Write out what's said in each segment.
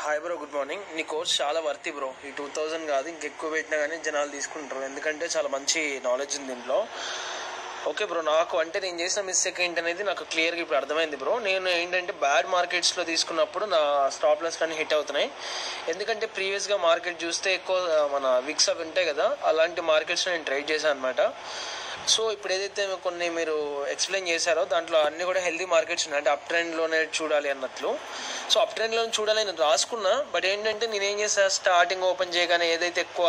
Hi bro, good morning. నీ course చాలా వర్తి bro. ఈ 2000 కాదు, ఇంకెక్కువ పెట్టినా కానీ జనాలు తీసుకుంటారు, ఎందుకంటే చాలా మంచి నాలెడ్జ్ ఉంది దీంట్లో. ఓకే బ్రో, నాకు అంటే నేను చేసిన మిస్టేక్ ఏంటనేది నాకు క్లియర్గా ఇప్పుడు అర్థమైంది బ్రో. నేను ఏంటంటే బ్యాడ్ మార్కెట్స్లో తీసుకున్నప్పుడు నా స్టాప్ లాస్ కానీ హిట్ అవుతున్నాయి. ఎందుకంటే ప్రీవియస్గా మార్కెట్ చూస్తే ఎక్కువ మన విక్స్ అవి ఉంటాయి కదా, అలాంటి మార్కెట్స్లో నేను ట్రేడ్ చేశాను అనమాట. సో ఇప్పుడు ఏదైతే కొన్ని మీరు ఎక్స్ప్లెయిన్ చేశారో దాంట్లో అన్ని కూడా హెల్దీ మార్కెట్స్ ఉన్నాయి, అంటే అప్ ట్రెండ్లోనే చూడాలి అన్నట్లు. సో అప్ ట్రెండ్లో చూడాలి నేను రాసుకున్నా, బట్ ఏంటంటే నేనేం చేస్తాను, స్టార్టింగ్ ఓపెన్ చేయగానే ఏదైతే ఎక్కువ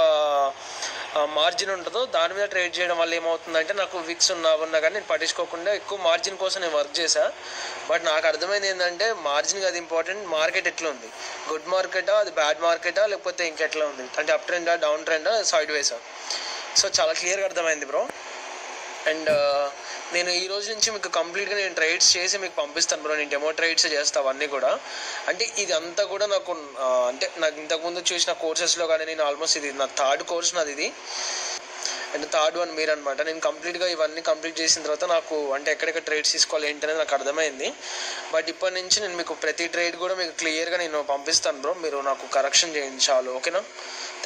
మార్జిన్ ఉంటుందో దాని మీద ట్రేడ్ చేయడం వల్ల ఏమవుతుందంటే నాకు విక్స్ ఉన్నా కానీ నేను పట్టించుకోకుండా ఎక్కువ మార్జిన్ కోసం నేను వర్క్ చేశాను. బట్ నాకు అర్థమైంది ఏంటంటే మార్జిన్ అది ఇంపార్టెంట్, మార్కెట్ ఎట్లా ఉంది, గుడ్ మార్కెటా అది బ్యాడ్ మార్కెటా లేకపోతే ఇంకెట్లా ఉంది, అంటే అప్ ట్రెండా డౌన్ ట్రెండా సైడ్ వేసా. సో చాలా క్లియర్గా అర్థమైంది బ్రో. అండ్ నేను ఈ రోజు నుంచి మీకు కంప్లీట్గా నేను ట్రేడ్స్ చేసి మీకు పంపిస్తాను బ్రో. నేను డెమో ట్రేడ్స్ చేస్తాను అవన్నీ కూడా. అంటే ఇది అంతా కూడా నాకు అంటే నాకు ఇంతకుముందు చూసిన కోర్సెస్లో కానీ నేను ఆల్మోస్ట్ ఇది నా థర్డ్ కోర్స్ నాది ఇది, అండ్ థర్డ్ వన్ మీరు అనమాట. నేను కంప్లీట్గా ఇవన్నీ కంప్లీట్ చేసిన తర్వాత నాకు అంటే ఎక్కడెక్కడ ట్రేడ్స్ తీసుకోవాలి ఏంటనేది నాకు అర్థమైంది. బట్ ఇప్పటి నుంచి నేను మీకు ప్రతి ట్రేడ్ కూడా మీకు క్లియర్గా నేను పంపిస్తాను బ్రో, మీరు నాకు కరెక్షన్ చేయండి చాలు, ఓకేనా?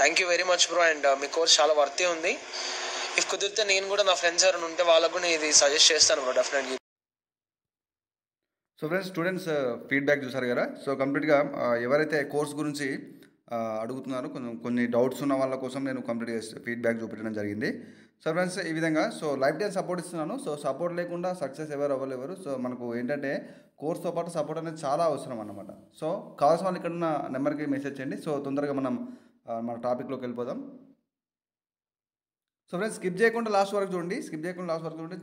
Thank you very much bro. And me course చాలా వర్తీ ఉంది. ఇఫ్ కుదిరితే నేను కూడా నా ఫ్రెండ్స్ ఎవరైనా ఉంటే వాళ్ళకు కూడా ఇది సజెస్ట్ చేస్తాను bro, definitely. So friends, students feedback చూసారు కదా. సో కంప్లీట్గా ఎవరైతే కోర్స్ గురించి అడుగుతున్నారో కొన్ని డౌట్స్ ఉన్న వాళ్ళ కోసం నేను కంప్లీట్గా ఫీడ్బ్యాక్ చూపించడం జరిగింది. సో ఫ్రెండ్స్, ఈ విధంగా సో లైఫ్ టైం సపోర్ట్ ఇస్తున్నాను. సో సపోర్ట్ లేకుండా సక్సెస్ ఎవరు అవ్వలేరు. సో మనకు ఏంటంటే కోర్స్తో పాటు సపోర్ట్ అనేది చాలా అవసరం అన్నమాట. సో కావాల్సిన వాళ్ళు ఇక్కడ ఉన్న నెంబర్కి మెసేజ్ చేయండి. సో తొందరగా మనం మన టాపిక్లోకి వెళ్ళిపోదాం. సో ఫ్రెండ్స్, స్కిప్ చేయకుండా లాస్ట్ వరకు చూడండి.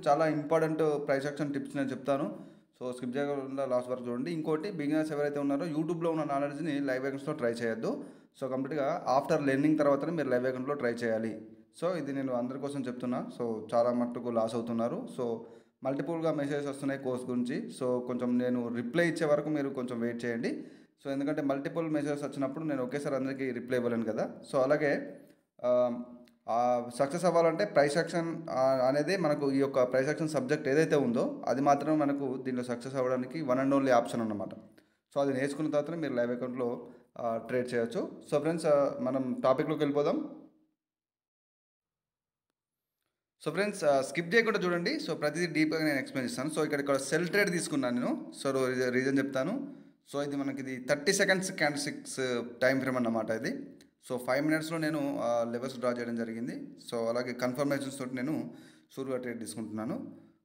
చాలా ఇంపార్టెంట్ ప్రైస్ యాక్షన్ టిప్స్ నేను చెప్తాను. సో స్కిప్ చేయకుండా లాస్ట్ వరకు చూడండి. ఇంకోటి, బిగినర్స్ ఎవరైతే ఉన్నారో యూట్యూబ్లో ఉన్న నాలెడ్జ్ని లైవ్ అకౌంట్స్లో ట్రై చేయొద్దు. సో కంప్లీట్గా ఆఫ్టర్ లెర్నింగ్ తర్వాతనే మీరు లైవ్ అకౌంట్లో ట్రై చేయాలి. సో ఇది నేను అందరి కోసం చెప్తున్నా. సో చాలా మట్టుకు లాస్ అవుతున్నారు. సో మల్టిపుల్గా మెసేజెస్ వస్తున్నాయి కోర్స్ గురించి. సో కొంచెం నేను రిప్లై ఇచ్చే వరకు మీరు కొంచెం వెయిట్ చేయండి. సో ఎందుకంటే మల్టిపుల్ మెసేజెస్ వచ్చినప్పుడు నేను ఒకేసారి అందరికీ రిప్లై ఇవ్వలేను కదా. సో అలాగే సక్సెస్ అవ్వాలంటే ప్రైస్ యాక్షన్ అనేది మనకు ఈ యొక్క ప్రైస్ యాక్షన్ సబ్జెక్ట్ ఏదైతే ఉందో అది మాత్రమే మనకు దీంట్లో సక్సెస్ అవ్వడానికి వన్ అండ్ ఓన్లీ ఆప్షన్ అన్నమాట. సో అది నేర్చుకున్న తర్వాతనే మీరు లైవ్ అకౌంట్లో ట్రేడ్ చేయొచ్చు. సో ఫ్రెండ్స్, మనం టాపిక్లోకి వెళ్ళిపోదాం. సో ఫ్రెండ్స్, స్కిప్ చేయకుండా చూడండి. సో ప్రతిదీ డీప్గా నేను ఎక్స్ప్లెయిన్ చేస్తాను. సో ఇక్కడ సెల్ ట్రేడ్ తీసుకున్నాను నేను. సో రీజన్ చెప్తాను. సో ఇది మనకి 30 సెకండ్స్ క్యాండిల్స్టిక్స్ టైం ఫ్రేమ్ అన్నమాట ఇది. సో 5 మినిట్స్లో నేను లెవెల్స్ డ్రా చేయడం జరిగింది. సో అలాగే కన్ఫర్మేషన్స్ తోటి నేను షూర్గా ట్రేడ్ తీసుకుంటున్నాను.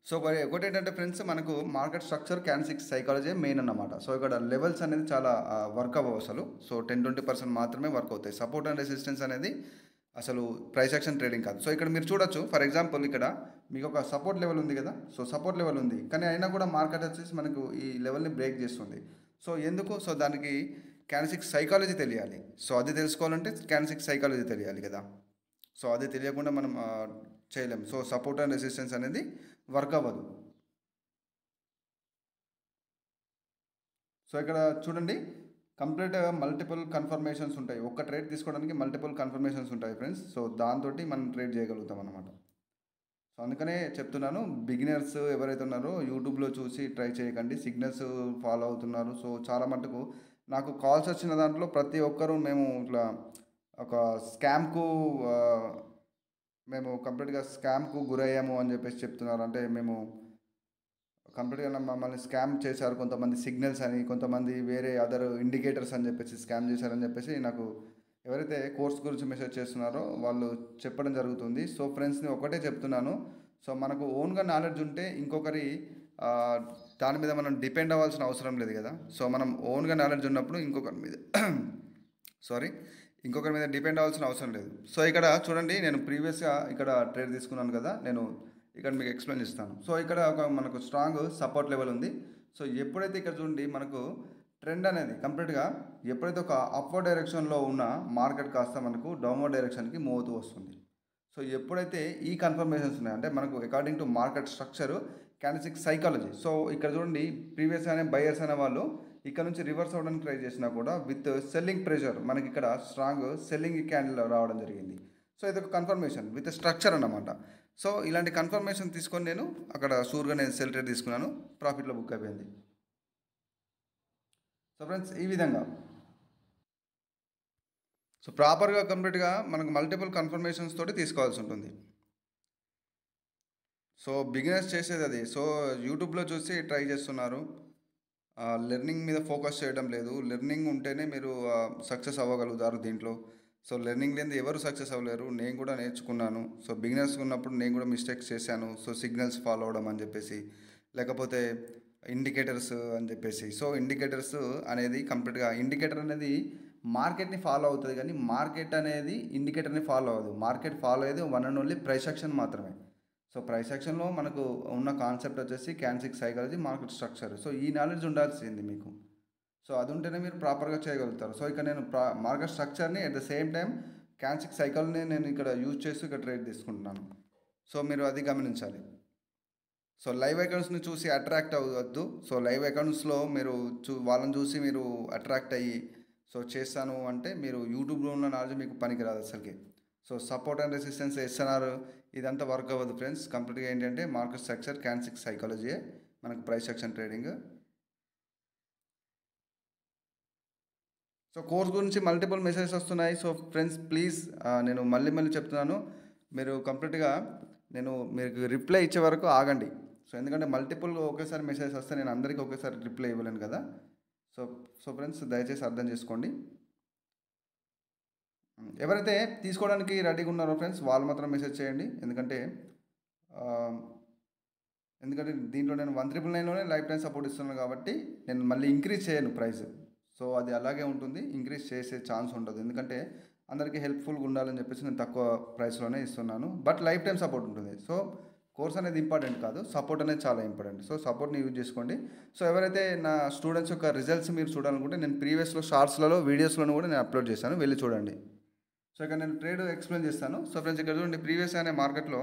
సో ఒకటి ఏంటంటే ఫ్రెండ్స్, మనకు మార్కెట్ స్ట్రక్చర్ క్యాండిల్స్టిక్స్ సైకాలజీ మెయిన్ అన్నమాట. సో ఇక్కడ లెవెల్స్ అనేది చాలా వర్క్ అవ్వవు అసలు. సో 10-20% మాత్రమే వర్క్ అవుతాయి. సపోర్ట్ అండ్ రెసిస్టెన్స్ అనేది అసలు ప్రైస్ యాక్షన్ ట్రేడింగ్ కాదు. సో ఇక్కడ మీరు చూడొచ్చు, ఫర్ ఎగ్జాంపుల్ ఇక్కడ మీకు ఒక సపోర్ట్ లెవెల్ ఉంది కదా. సో సపోర్ట్ లెవెల్ ఉంది, కానీ అయినా కూడా మార్కెట్ వచ్చేసి మనకు ఈ లెవెల్ని బ్రేక్ చేస్తుంది. సో ఎందుకు? సో దానికి క్యాండిల్స్టిక్స్ సైకాలజీ తెలియాలి. సో అది తెలుసుకోవాలంటే క్యాండిల్స్టిక్స్ సైకాలజీ తెలియాలి కదా. సో అది తెలియకుండా మనం చేయలేం. సో సపోర్ట్ అండ్ రెసిస్టెన్స్ అనేది వర్క్ అవ్వదు. సో ఇక్కడ చూడండి, కంప్లీట్ మల్టిపుల్ కన్ఫర్మేషన్స్ ఉంటాయి. ఒక్క ట్రేడ్ తీసుకోవడానికి మల్టిపుల్ కన్ఫర్మేషన్స్ ఉంటాయి ఫ్రెండ్స్. సో దాంతో మనం ట్రేడ్ చేయగలుగుతాం అన్నమాట. సో అందుకనే చెప్తున్నాను, బిగినర్స్ ఎవరైతే ఉన్నారో యూట్యూబ్లో చూసి ట్రై చేయకండి. సిగ్నల్స్ ఫాలో అవుతున్నారు. సో చాలా మటుకు నాకు కాల్స్ వచ్చిన దాంట్లో ప్రతి ఒక్కరూ మేము ఇట్లా ఒక మేము కంప్లీట్గా స్కామ్కు గురయ్యాము అని చెప్పేసి చెప్తున్నారు. అంటే మేము కంప్లీట్గా మమ్మల్ని స్కామ్ చేశారు కొంతమంది, సిగ్నల్స్ అని, కొంతమంది వేరే అదర్ ఇండికేటర్స్ అని చెప్పేసి స్కామ్ చేశారని చెప్పేసి నాకు ఎవరైతే కోర్స్ గురించి మెసేజ్ చేస్తున్నారో వాళ్ళు చెప్పడం జరుగుతుంది. సో ఫ్రెండ్స్ని ఒకటే చెప్తున్నాను, సో మనకు ఓన్గా నాలెడ్జ్ ఉంటే ఇంకొకరి దాని మీద మనం డిపెండ్ అవ్వాల్సిన అవసరం లేదు కదా. సో మనం ఓన్గా నాలెడ్జ్ ఉన్నప్పుడు ఇంకొకరి మీద డిపెండ్ అవ్వాల్సిన అవసరం లేదు. సో ఇక్కడ చూడండి, నేను ప్రీవియస్గా ఇక్కడ ట్రేడ్ తీసుకున్నాను కదా, నేను ఇక్కడ మీకు ఎక్స్ప్లెయిన్ చేస్తాను. సో ఇక్కడ మనకు స్ట్రాంగ్ సపోర్ట్ లెవెల్ ఉంది. సో ఎప్పుడైతే ఇక్కడ చూడండి మనకు ట్రెండ్ అనేది కంప్లీట్గా ఎప్పుడైతే ఒక అప్వర్డ్ డైరెక్షన్లో ఉన్న మార్కెట్ కాస్త మనకు డౌన్వర్డ్ డైరెక్షన్కి మూవ్ అవుతూ వస్తుంది. సో ఎప్పుడైతే ఈ కన్ఫర్మేషన్స్ ఉన్నాయి, అంటే మనకు according to market structure candlestick psychology. So ఇక్కడ చూడండి, ప్రీవియస్గానే బయర్స్ అనే వాళ్ళు ఇక్కడ నుంచి రివర్స్ అవ్వడానికి ట్రై చేసినా కూడా విత్ సెల్లింగ్ ప్రెషర్ మనకి ఇక్కడ స్ట్రాంగ్ సెల్లింగ్ క్యాండిల్ రావడం జరిగింది. సో ఇది ఒక కన్ఫర్మేషన్ విత్ స్ట్రక్చర్ అన్నమాట. సో ఇలాంటి కన్ఫర్మేషన్ తీసుకొని నేను అక్కడ షూర్గా నేను సెల్ ట్రేడ్ తీసుకున్నాను, ప్రాఫిట్లో బుక్ అయిపోయింది. సో ఫ్రెండ్స్, ఈ విధంగా సో ప్రాపర్గా కంప్లీట్గా మనకు మల్టిపుల్ కన్ఫర్మేషన్స్ తోటి తీసుకోవాల్సి ఉంటుంది. సో బిగినర్స్ చేసేది అది. సో యూట్యూబ్లో చూసి ట్రై చేస్తున్నారు, లెర్నింగ్ మీద ఫోకస్ చేయడం లేదు. లెర్నింగ్ ఉంటేనే మీరు సక్సెస్ అవ్వగలుగుతారు దీంట్లో. సో లెర్నింగ్ లేనిది ఎవరు సక్సెస్ అవ్వలేరు. నేను కూడా నేర్చుకున్నాను. సో బిగినర్స్ ఉన్నప్పుడు నేను కూడా మిస్టేక్స్ చేశాను. సో సిగ్నల్స్ ఫాలో అవడం అని చెప్పేసి, లేకపోతే ఇండికేటర్స్ అని చెప్పేసి. సో ఇండికేటర్స్ అనేది కంప్లీట్గా, ఇండికేటర్ అనేది మార్కెట్ని ఫాలో అవుతుంది కానీ మార్కెట్ అనేది ఇండికేటర్ని ఫాలో అవ్వదు. మార్కెట్ ఫాలో అయ్యేది one and only price action మాత్రమే. సో ప్రైస్ యాక్షన్లో మనకు ఉన్న కాన్సెప్ట్ వచ్చేసి క్యాన్సిక్ సైకాలజీ, మార్కెట్ స్ట్రక్చర్. సో ఈ నాలెడ్జ్ ఉండాల్సింది మీకు. సో అది ఉంటేనే మీరు ప్రాపర్గా చేయగలుగుతారు. సో ఇక్కడ నేను మార్కెట్ స్ట్రక్చర్ని అట్ ద సేమ్ టైం క్యాన్సిక్ సైకిల్ని నేను ఇక్కడ యూజ్ చేస్తూ ఇక్కడ ట్రేడ్ తీసుకుంటున్నాను. సో మీరు అది గమనించాలి. సో లైవ్ అకౌంట్స్ని చూసి అట్రాక్ట్ అవ్వద్దు. సో లైవ్ అకౌంట్స్లో మీరు వాళ్ళని చూసి మీరు అట్రాక్ట్ అయ్యి సో చేస్తాను అంటే మీరు యూట్యూబ్లో ఉన్న నాలెడ్జ్ మీకు పనికిరాదు అసలుకి. So support and resistance, SNR ఇదంతా వర్క్ అవ్వదు ఫ్రెండ్స్. కంప్లీట్గా ఏంటంటే మార్కెట్ స్ట్రక్చర్, క్యాన్సిక్ సైకాలజీయే మనకు price action trading. So course గురించి మల్టిపుల్ మెసేజెస్ వస్తున్నాయి. సో ఫ్రెండ్స్ ప్లీజ్, నేను మళ్ళీ చెప్తున్నాను, మీరు కంప్లీట్గా మీకు రిప్లై ఇచ్చే వరకు ఆగండి. సో ఎందుకంటే మల్టిపుల్ ఒకేసారి మెసేజెస్ వస్తే నేను అందరికీ ఒకేసారి రిప్లై ఇవ్వలేను కదా. సో ఫ్రెండ్స్ దయచేసి అర్థం చేసుకోండి. ఎవరైతే తీసుకోవడానికి రెడీగా ఉన్నారో ఫ్రెండ్స్ వాళ్ళు మాత్రం మెసేజ్ చేయండి. ఎందుకంటే దీంట్లో నేను 1,999లోనే లైఫ్ టైం సపోర్ట్ ఇస్తున్నాను కాబట్టి నేను మళ్ళీ ఇంక్రీజ్ చేయను ప్రైస్. సో అది అలాగే ఉంటుంది, ఇంక్రీజ్ చేసే ఛాన్స్ ఉండదు. ఎందుకంటే అందరికీ హెల్ప్ఫుల్గా ఉండాలని చెప్పేసి నేను తక్కువ ప్రైస్లోనే ఇస్తున్నాను. బట్ లైఫ్ టైం సపోర్ట్ ఉంటుంది. సో కోర్స్ అనేది ఇంపార్టెంట్ కాదు, సపోర్ట్ అనేది చాలా ఇంపార్టెంట్. సో సపోర్ట్ని యూజ్ చేసుకోండి. సో ఎవరైతే నా స్టూడెంట్స్ యొక్క రిజల్ట్స్ మీరు చూడాలనుకుంటే నేను ప్రీవియస్లో షార్ట్స్లలో, వీడియోస్లోనూ కూడా నేను అప్లోడ్ చేశాను, వెళ్ళి చూడండి. సో ఇక్కడ నేను ట్రేడ్ ఎక్స్ప్లెయిన్ చేస్తాను. సో ఫ్రెండ్స్ ఇక్కడ చూడండి, ప్రీవియస్ అనే మార్కెట్లో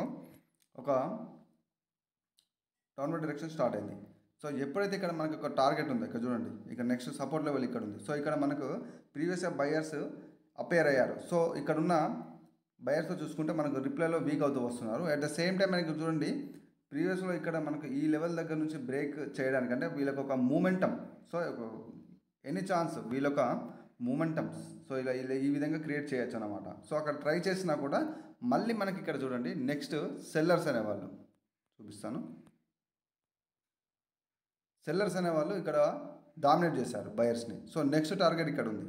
ఒక డౌన్వర్డ్ డైరెక్షన్ స్టార్ట్ అయింది. సో ఎప్పుడైతే ఇక్కడ మనకు ఒక టార్గెట్ ఉంది, ఇక్కడ చూడండి, ఇక్కడ నెక్స్ట్ సపోర్ట్ లెవెల్ ఇక్కడ ఉంది. సో ఇక్కడ మనకు ప్రీవియస్ బయర్స్ అపేర్ అయ్యారు. సో ఇక్కడ ఉన్న బయర్స్తో చూసుకుంటే మనకు రిప్లైలో వీక్ అవుతూ వస్తున్నారు. అట్ ద సేమ్ టైం మనకి చూడండి, ప్రీవియస్లో ఇక్కడ మనకు ఈ లెవెల్ దగ్గర నుంచి బ్రేక్ చేయడానికి, అంటే వీళ్ళకి ఒక మూమెంటం, సో ఎనీ ఛాన్స్ వీళ్ళొక మూమెంటమ్స్, సో ఇలా ఈ విధంగా క్రియేట్ చేయొచ్చు అనమాట. సో అక్కడ ట్రై చేసినా కూడా మళ్ళీ మనకి ఇక్కడ చూడండి నెక్స్ట్ సెల్లర్స్ అనేవాళ్ళు, చూపిస్తాను. సెల్లర్స్ అనేవాళ్ళు ఇక్కడ డామినేట్ చేశారు బయర్స్ని. సో నెక్స్ట్ టార్గెట్ ఇక్కడ ఉంది.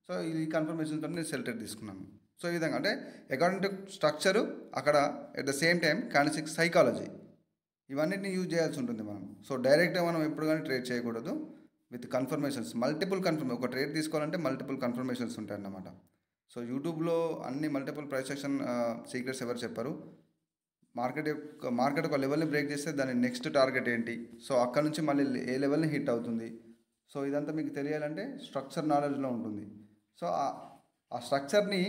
సో ఈ కన్ఫర్మేషన్తో నేను సెల్ ట్రేడ్ తీసుకున్నాను. సో ఈ విధంగా అంటే అకార్డింగ్ టు స్ట్రక్చరు, అక్కడ ఎట్ ద సేమ్ టైం క్యాన్సిక్ సైకాలజీ, ఇవన్నిటిని యూజ్ చేయాల్సి ఉంటుంది మనం. సో డైరెక్ట్గా మనం ఎప్పుడు కానీ ట్రేడ్ చేయకూడదు, విత్ కన్ఫర్మేషన్స్, మల్టిపుల్ ఒక ట్రేడ్ తీసుకోవాలంటే మల్టిపుల్ కన్ఫర్మేషన్స్ ఉంటాయన్నమాట. సో యూట్యూబ్లో అన్ని మల్టిపుల్ ప్రైస్ యాక్షన్ సీక్రెట్స్ ఎవరు చెప్పారు. మార్కెట్ ఒక లెవెల్ని బ్రేక్ చేస్తే దాని నెక్స్ట్ టార్గెట్ ఏంటి, సో అక్కడ నుంచి మళ్ళీ ఏ లెవెల్ని హిట్ అవుతుంది, సో ఇదంతా మీకు తెలియాలంటే స్ట్రక్చర్ నాలెడ్జ్లో ఉంటుంది. సో ఆ స్ట్రక్చర్ని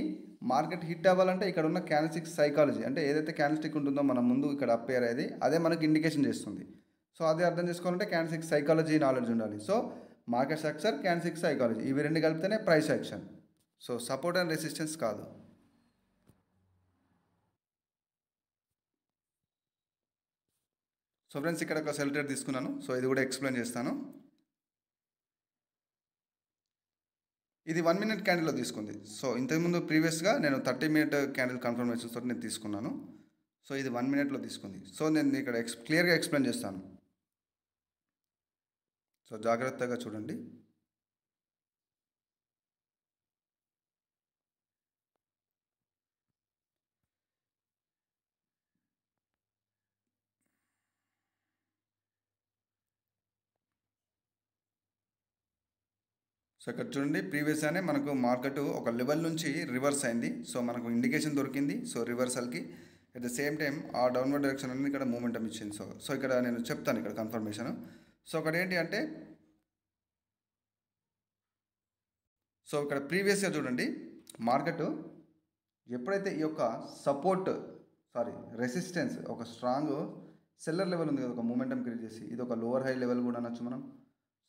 మార్కెట్ హిట్ అవ్వాలంటే ఇక్కడ ఉన్న క్యాన్సిక్ సైకాలజీ, అంటే ఏదైతే క్యాన్స్టిక్ ఉంటుందో మన ముందు ఇక్కడ అప్పేర్ అయ్యేది, అదే మనకి ఇండికేషన్ చేస్తుంది. సో అదే అర్థం చేసుకోవాలంటే క్యాన్సిక్ సైకాలజీ నాలెడ్జ్ ఉండాలి. సో మార్కెట్ స్ట్రక్చర్, క్యాన్సిక్ సైకాలజీ, ఇవి రెండు కలిపితేనే price action. So support and resistance కాదు. సో ఫ్రెండ్స్ ఇక్కడ ఒక సెల్ ట్రేడ్ తీసుకున్నాను. సో ఇది కూడా ఎక్స్ప్లెయిన్ చేస్తాను. ఇది 1 minute క్యాండిల్లో తీసుకుంది. సో ఇంతకుముందు ప్రీవియస్గా నేను 30 minute క్యాండిల్ కన్ఫర్మేషన్స్ తోటి నేను తీసుకున్నాను. సో ఇది 1 minuteలో తీసుకుంది. సో నేను ఇక్కడ క్లియర్గా ఎక్స్ప్లెయిన్ చేస్తాను. సో జాగ్రత్తగా చూడండి. సో ఇక్కడ చూడండి, ప్రీవియస్ అనే మనకు మార్కెట్ ఒక లెవెల్ నుంచి రివర్స్ అయింది. సో మనకు ఇండికేషన్ దొరికింది. సో రివర్సల్కి అట్ ద సేమ్ టైం ఆ డౌన్వర్డ్ డైరెక్షన్ అనేది ఇక్కడ మూమెంటం ఇచ్చింది. సో ఇక్కడ నేను చెప్తాను ఇక్కడ కన్ఫర్మేషన్. సో అక్కడ ఏంటి అంటే, సో ఇక్కడ ప్రీవియస్గా చూడండి, మార్కెట్ ఎప్పుడైతే ఈ యొక్క రెసిస్టెన్స్, ఒక స్ట్రాంగ్ సెల్లర్ లెవెల్ ఉంది కదా, ఒక మూమెంటం క్రియేట్ చేసి, ఇది ఒక లోవర్ హై లెవెల్ కూడా అనొచ్చు మనం.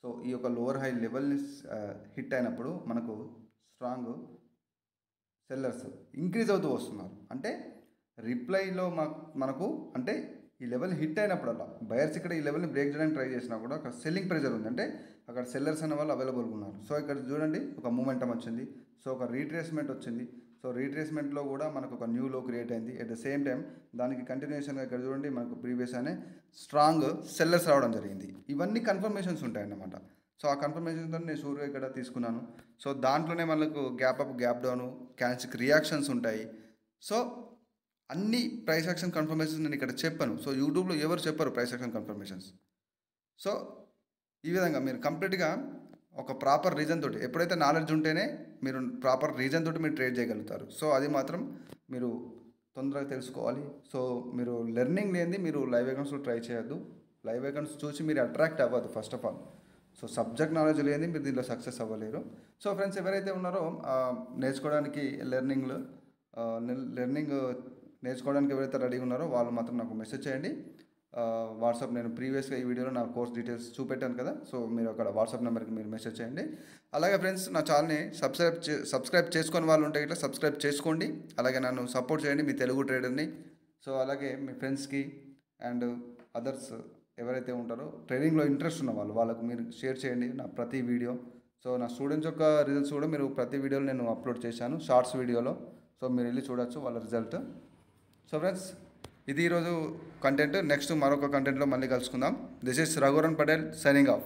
సో ఈ యొక్క లోవర్ హై లెవెల్ని హిట్ అయినప్పుడు మనకు స్ట్రాంగ్ సెల్లర్స్ ఇంక్రీజ్ అవుతూ వస్తున్నారు. అంటే రిప్లైలో మనకు అంటే ఈ లెవెల్ హిట్ అయినప్పుడల్లా బయర్స్ ఇక్కడ ఈ లెవెల్ని బ్రేక్ చేయడానికి ట్రై చేసినా కూడా అక్కడ సెల్లింగ్ ప్రెజర్ ఉంది, అంటే అక్కడ సెల్లర్స్ అనే వాళ్ళు అవైలబుల్గా ఉన్నారు. సో ఇక్కడ చూడండి ఒక మూమెంటం వచ్చింది, సో ఒక రీట్రేస్మెంట్ వచ్చింది. సో రీట్రేస్మెంట్లో కూడా మనకు ఒక న్యూ లో క్రియేట్ అయింది. అట్ ద సేమ్ టైం దానికి కంటిన్యూషన్గా ఇక్కడ చూడండి మనకు ప్రీవియస్ అనే స్ట్రాంగ్ సెల్లర్స్ రావడం జరిగింది. ఇవన్నీ కన్ఫర్మేషన్స్ ఉంటాయన్నమాట. సో ఆ కన్ఫర్మేషన్తో నేను సూర్య ఇక్కడ తీసుకున్నాను. సో దాంట్లోనే మనకు గ్యాప్ అప్, గ్యాప్ డౌన్, క్యాన్సిక్ రియాక్షన్స్ ఉంటాయి. సో అన్ని ప్రైస్ యాక్షన్ కన్ఫర్మేషన్స్ నేను ఇక్కడ చెప్పాను. సో యూట్యూబ్లో ఎవరు చెప్పరు ప్రైస్ యాక్షన్ కన్ఫర్మేషన్స్. సో ఈ విధంగా మీరు కంప్లీట్గా ఒక ప్రాపర్ రీజన్ తోటి, ఎప్పుడైతే నాలెడ్జ్ ఉంటేనే మీరు ప్రాపర్ రీజన్ తోటి మీరు ట్రేడ్ చేయగలుగుతారు. సో అది మాత్రం మీరు తొందరగా తెలుసుకోవాలి. సో మీరు లెర్నింగ్ లేనిది మీరు లైవ్ అకౌంట్స్లో ట్రై చేయొద్దు. లైవ్ అకౌంట్స్ చూసి మీరు అట్రాక్ట్ అవ్వద్దు first of all. So subject knowledge లేని మీరు దీంట్లో సక్సెస్ అవ్వలేరు. సో ఫ్రెండ్స్ ఎవరైతే ఉన్నారో నేర్చుకోవడానికి లెర్నింగ్ నేర్చుకోవడానికి ఎవరైతే రెడీగా ఉన్నారో వాళ్ళు మాత్రం నాకు మెసేజ్ చేయండి. వాట్సాప్, నేను ప్రీవియస్గా ఈ వీడియోలో నా కోర్స్ డీటెయిల్స్ చూపెట్టాను కదా, సో మీరు అక్కడ వాట్సాప్ నెంబర్కి మీరు మెసేజ్ చేయండి. అలాగే ఫ్రెండ్స్ నా ఛానల్ని సబ్స్క్రైబ్ చేసుకొని వాళ్ళు ఉంటే ఇట్లా సబ్స్క్రైబ్ చేసుకోండి. అలాగే నన్ను సపోర్ట్ చేయండి, మీ తెలుగు ట్రేడర్ని. సో అలాగే మీ ఫ్రెండ్స్కి అండ్ అదర్స్ ఎవరైతే ఉంటారో ట్రేడింగ్లో ఇంట్రెస్ట్ ఉన్న వాళ్ళకు మీరు షేర్ చేయండి నా ప్రతి వీడియో. సో నా స్టూడెంట్స్ యొక్క రిజల్ట్స్ కూడా మీరు ప్రతి వీడియోలో నేను అప్లోడ్ చేశాను షార్ట్స్ వీడియోలో. సో మీరు వెళ్ళి చూడొచ్చు వాళ్ళ రిజల్ట్. సో ఫ్రెండ్స్ ఇది ఈరోజు కంటెంట్. నెక్స్ట్ మరొక కంటెంట్లో మళ్ళీ కలుసుకుందాం. This is Raghuvaran Patel signing off.